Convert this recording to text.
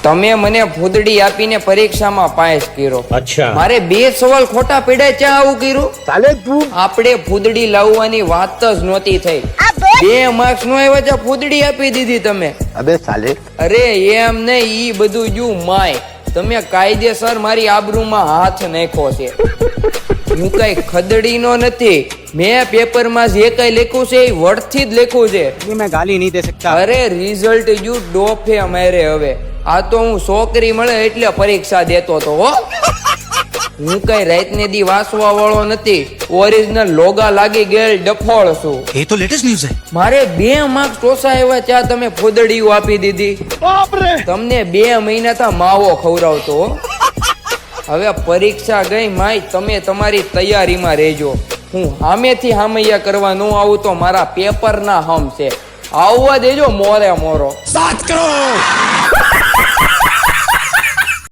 તમે મને ફૂદડી આપીને પરીક્ષામાં પાસ કર્યો. અચ્છા. મારે 2 સવાલ ખોટા પડ્યા, ક્યાં આવું કર્યું? साले तू આપણે ફૂદડી લાવવાની વાત જ નહોતી થઈ. 2 માર્ક્સ નો આવ્યા છે, ફૂદડી આપી દીધી તમે. अबे साले અરે એમ નહીં, ઈ બધું યુ માય. તમે કાયદેસર મારી આબરૂમાં હાથ નાખ્યો છે. હું કઈ ખદડીનો નથી. મેં પેપરમાં જે કઈ લખ્યું છે એ વર્ડથી જ લખ્યું છે. ये मैं गाली नहीं दे सकता. અરે રિઝલ્ટ યુ ડોફે મારે હવે. આ તો હું છોકરી મળે એટલે પરીક્ષા દેતો તો હો. હું કઈ રાતને દી વાસવા વાળો નથી. ઓરિજિનલ લોગા લાગી ગયેલ ડફોળ છું. ये तो लेटेस्ट न्यूज है. મારે 2 માર્ક્સ ટોસા આવ્યા, ત્યાં તમે ફૂદડીઓ આપી દીધી. તમને 2 મહિના તા માવો ખવડાવતો હો. હવે પરીક્ષા ગઈ માય, તમે તમારી તૈયારીમાં રહેજો. હું સામેથી હામૈયા કરવા ન આવું તો મારા પેપરના હમ છે. આવવા દેજો મોરે મોરો. 7 करोड़